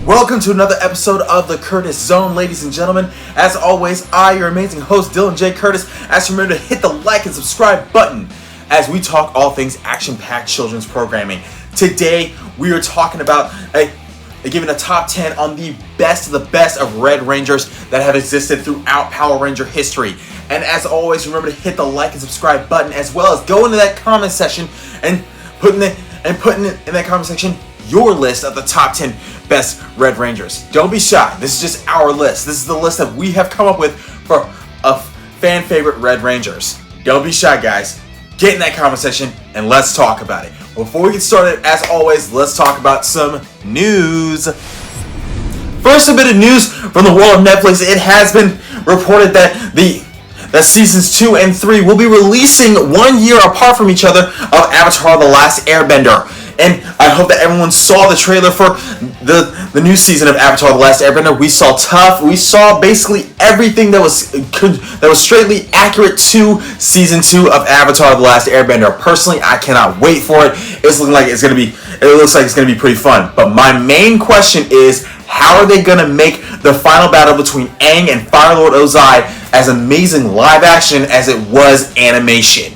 Welcome to another episode of the Curtis Zone, ladies and gentlemen. As always, I, your amazing host, Dylan J. Curtis, ask you remember to hit the like and subscribe button as we talk all things action-packed children's programming. Today, we are talking about giving a top 10 on the best of Red Rangers that have existed throughout Power Ranger history. And as always, remember to hit the like and subscribe button, as well as go into that comment section and putting it in that comment section your list of the top 10 best Red Rangers. Don't be shy. This is just our list. This is the list that we have come up with for fan favorite Red Rangers. Don't be shy, guys. Get in that comment section and let's talk about it. Before we get started, as always, let's talk about some news. First, a bit of news from the world of Netflix. It has been reported that seasons 2 and 3 will be releasing 1 year apart from each other of Avatar: The Last Airbender. And I hope that everyone saw the trailer for the new season of Avatar: The Last Airbender. We saw Toph. We saw basically everything that was straightly accurate to season 2 of Avatar: The Last Airbender. Personally, I cannot wait for it. It looks like it's gonna be pretty fun. But my main question is, how are they gonna make the final battle between Aang and Fire Lord Ozai as amazing live action as it was animation?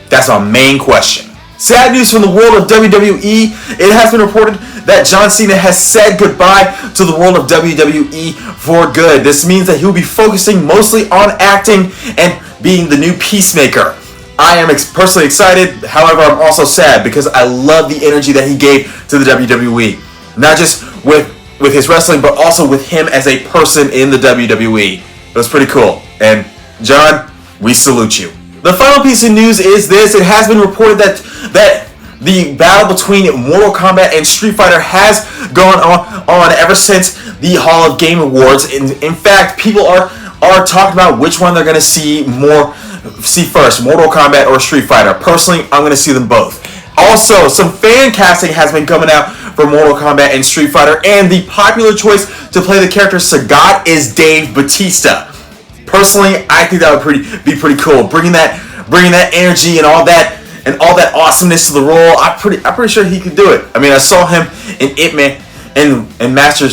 That's my main question. Sad news from the world of WWE. It has been reported that John Cena has said goodbye to the world of WWE for good. This means that he'll be focusing mostly on acting and being the new Peacemaker. I am personally excited, however, I'm also sad because I love the energy that he gave to the WWE. Not just with his wrestling, but also with him as a person in the WWE. It was pretty cool. And John, we salute you. The final piece of news is this. It has been reported that the battle between Mortal Kombat and Street Fighter has gone on ever since the Hall of Game Awards. In fact, people are talking about which one they're going to see first, Mortal Kombat or Street Fighter. Personally, I'm going to see them both. Also, some fan casting has been coming out for Mortal Kombat and Street Fighter, and the popular choice to play the character Sagat is Dave Bautista. Personally, I think that would be pretty cool. Bringing that energy and all that awesomeness to the role. I'm pretty sure he could do it. I mean, I saw him in Ip Man and Master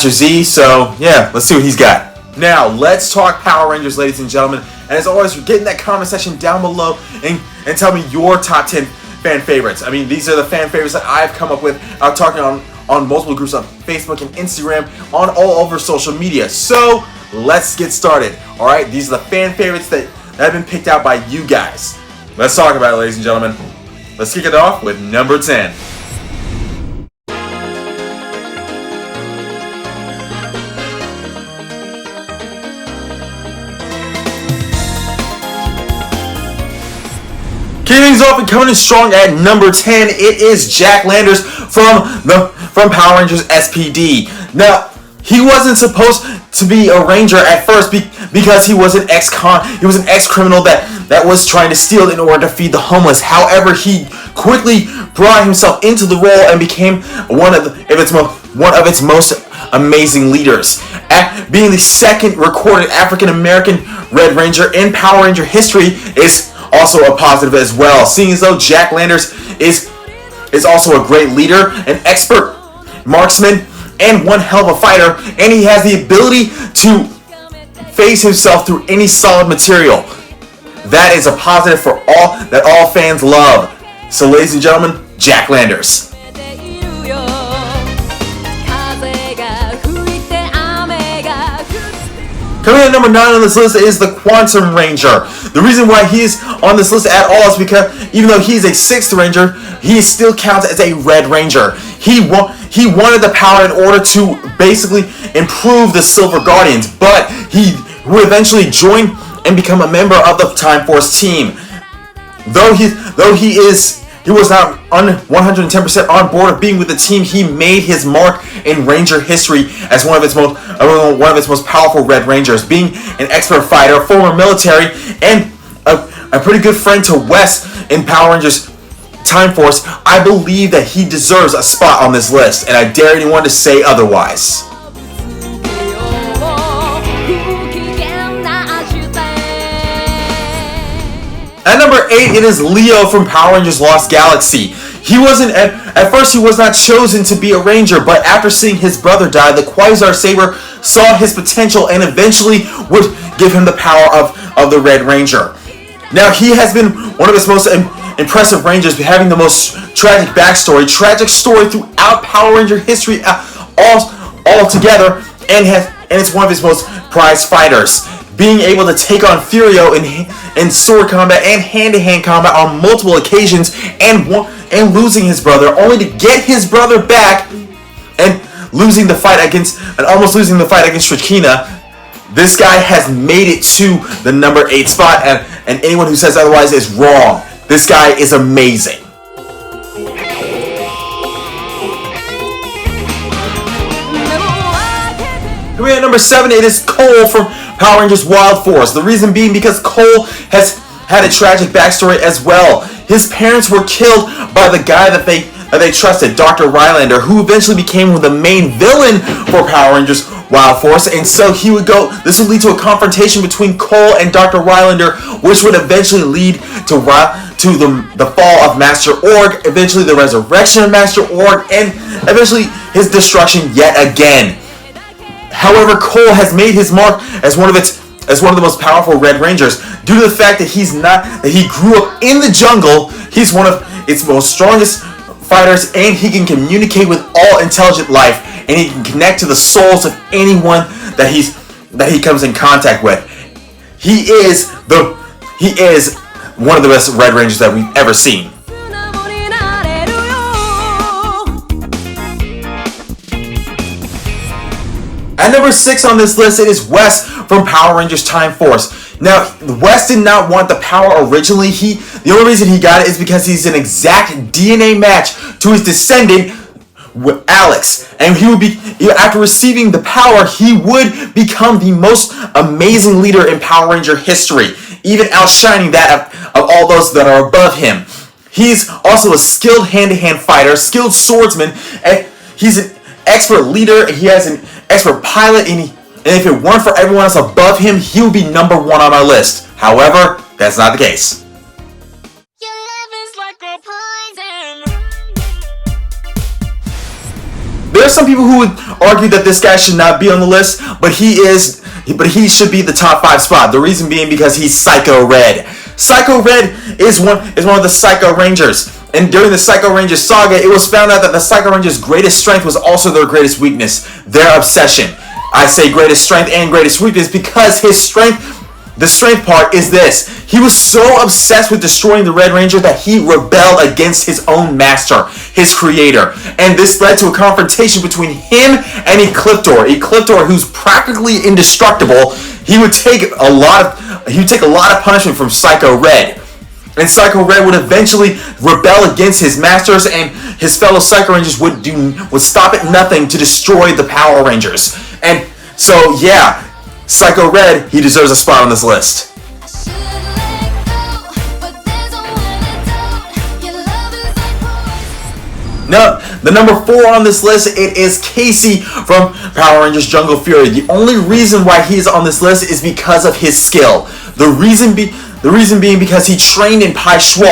Z. So yeah, let's see what he's got. Now let's talk Power Rangers, ladies and gentlemen. And as always, get in that comment section down below and tell me your top 10 fan favorites. I mean, these are the fan favorites that I've come up with. I'm talking on multiple groups on Facebook and Instagram, on all over social media. So let's get started. All right, these are the fan favorites that have been picked out by you guys. Let's talk about it, ladies and gentlemen. Let's kick it off with number 10. Kicking things off and coming in strong at number 10, it is Jack Landers from Power Rangers SPD. Now, he wasn't supposed to be a ranger at first because he was an ex-criminal that was trying to steal in order to feed the homeless. However, he quickly brought himself into the role and became one of its most amazing leaders. Being the second recorded African American Red Ranger in Power Ranger history is also a positive as well, seeing as though Jack Landers is also a great leader, an expert marksman, and one hell of a fighter, and he has the ability to phase himself through any solid material. That is a positive for all fans love. So, ladies and gentlemen, Jack Landers. Coming in at number 9 on this list is the Quantum Ranger. The reason why he's on this list at all is because even though he's a 6th Ranger, he still counts as a Red Ranger. He wanted the power in order to basically improve the Silver Guardians, but he would eventually join and become a member of the Time Force team. Though he was not 110% on board of being with the team, he made his mark in Ranger history as one of its most powerful Red Rangers, being an expert fighter, former military, and a pretty good friend to Wes in Power Rangers Time Force. I believe that he deserves a spot on this list, and I dare anyone to say otherwise. At number 8, it is Leo from Power Rangers Lost Galaxy. He wasn't, at first he was not chosen to be a Ranger, but after seeing his brother die, the Quasar Saber saw his potential and eventually would give him the power of the Red Ranger. Now, he has been one of his most impressive Rangers, having the most tragic backstory, tragic story throughout Power Ranger history all together, and it's one of his most prized fighters. Being able to take on Furio in sword combat and hand-to-hand combat on multiple occasions, and losing his brother, only to get his brother back and almost losing the fight against Trakina. This guy has made it to the number 8 spot, and anyone who says otherwise is wrong. This guy is amazing. Here we at number 7, it is Cole from Power Rangers Wild Force. The reason being because Cole has had a tragic backstory as well. His parents were killed by the guy that they trusted, Dr. Rylander, who eventually became the main villain for Power Rangers Wild Force, and so this would lead to a confrontation between Cole and Dr. Rylander, which would eventually lead to the fall of Master Org, eventually the resurrection of Master Org, and eventually his destruction yet again. However, Cole has made his mark as one of the most powerful Red Rangers due to the fact that he grew up in the jungle. He's one of its most strongest fighters, and he can communicate with all intelligent life, and he can connect to the souls of anyone that he comes in contact with. He is one of the best Red Rangers that we've ever seen. At number 6 on this list, it is Wes from Power Rangers Time Force. Now, Wes did not want the power originally. The only reason he got it is because he's an exact DNA match to his descendant, Alex. And after receiving the power, he would become the most amazing leader in Power Ranger history, even outshining that of all those that are above him. He's also a skilled hand-to-hand fighter, skilled swordsman, and he's an expert leader. He has an expert pilot, and if it weren't for everyone else above him, he would be number 1 on our list. However, that's not the case. There are some people who would argue that this guy should not be on the list, but he should be the top 5 spot. The reason being because he's Psycho Red. Psycho Red is one of the Psycho Rangers. And during the Psycho Rangers saga, it was found out that the Psycho Rangers' greatest strength was also their greatest weakness, their obsession. I say greatest strength and greatest weakness because the strength part is this. He was so obsessed with destroying the Red Ranger that he rebelled against his own master, his creator. And this led to a confrontation between him and Ecliptor. Ecliptor, who's practically indestructible, he would take a lot of punishment from Psycho Red. And Psycho Red would eventually rebel against his masters, and his fellow Psycho Rangers would stop at nothing to destroy the Power Rangers. And so, yeah, Psycho Red, he deserves a spot on this list. Now, the number 4 on this list, it is Casey from Power Rangers Jungle Fury. The only reason why he's on this list is because of his skill. The reason being because he trained in Pai Shui,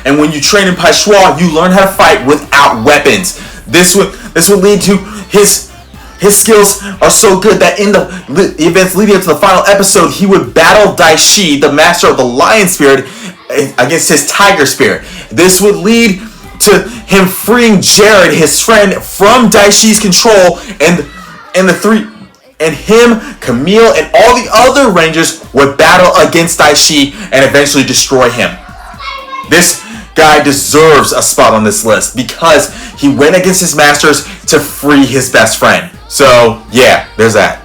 and when you train in Pai Shui, you learn how to fight without weapons. This would lead to his skills are so good that in the events leading up to the final episode, he would battle Daishi, the master of the Lion Spirit, against his Tiger Spirit. This would lead to him freeing Jared, his friend, from Daishi's control, and him, Camille, and all the other Rangers would battle against Daishi and eventually destroy him. This guy deserves a spot on this list because he went against his masters to free his best friend. So, yeah, there's that.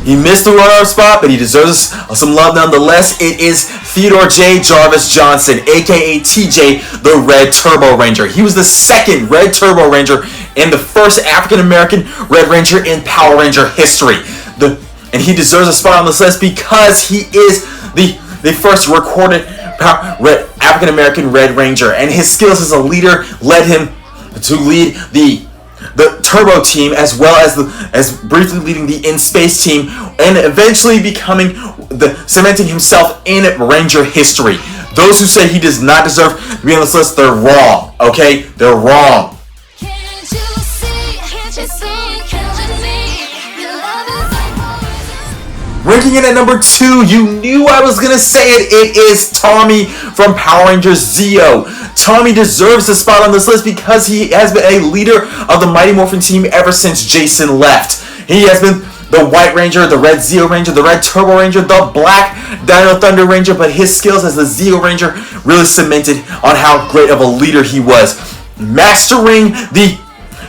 He missed the runner-up spot, but he deserves some love nonetheless. It is Theodore J. Jarvis Johnson, aka TJ, the Red Turbo Ranger. He was the second Red Turbo Ranger and the first African-American Red Ranger in Power Ranger history. And he deserves a spot on this list because he is the first recorded African-American Red Ranger. And his skills as a leader led him to lead the the Turbo team, as well as briefly leading the In Space team, and eventually cementing himself in Ranger history. Those who say he does not deserve to be on this list, they're wrong. Okay, they're wrong. Ranking in at number 2, you knew I was going to say it. It is Tommy from Power Rangers Zeo. Tommy deserves a spot on this list because he has been a leader of the Mighty Morphin team ever since Jason left. He has been the White Ranger, the Red Zeo Ranger, the Red Turbo Ranger, the Black Dino Thunder Ranger, but his skills as the Zeo Ranger really cemented on how great of a leader he was. Mastering the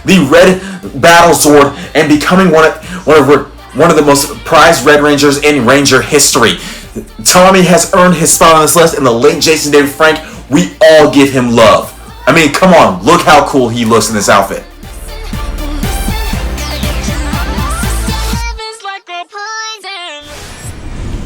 Red Battle Zord and becoming one of the most prized Red Rangers in Ranger history. Tommy has earned his spot on this list, and the late Jason David Frank, we all give him love. I mean, come on, look how cool he looks in this outfit.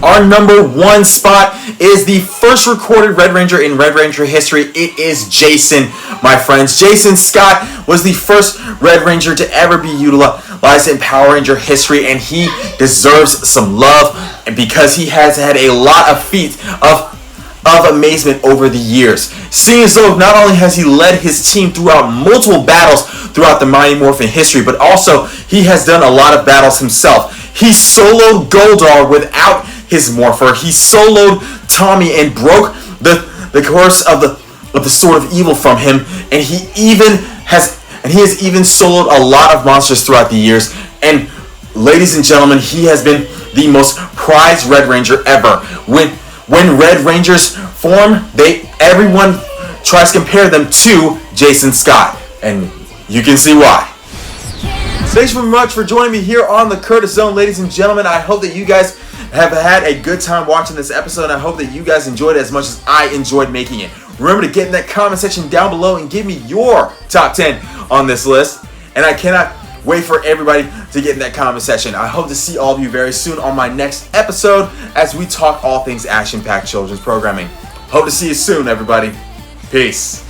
Our number 1 spot is the first recorded Red Ranger in Red Ranger history. It is Jason, my friends. Jason Scott was the first Red Ranger to ever be utilized in Power Ranger history, and he deserves some love, and because he has had a lot of feats of amazement over the years. Seeing as though not only has he led his team throughout multiple battles throughout the Mighty Morphin history, but also he has done a lot of battles himself. He soloed Goldar without his morpher. He soloed Tommy and broke the curse of the Sword of Evil from him, and he has even soloed a lot of monsters throughout the years. And ladies and gentlemen, he has been the most prized Red Ranger ever. When Red Rangers form, everyone tries to compare them to Jason Scott, and you can see why. Thanks very much for joining me here on the Curtis Zone, ladies and gentlemen. I hope that you guys have had a good time watching this episode, and I hope that you guys enjoyed it as much as I enjoyed making it. Remember to get in that comment section down below and give me your top 10 on this list, and I cannot wait for everybody to get in that comment section. I hope to see all of you very soon on my next episode as we talk all things action-packed children's programming. Hope to see you soon, everybody. Peace.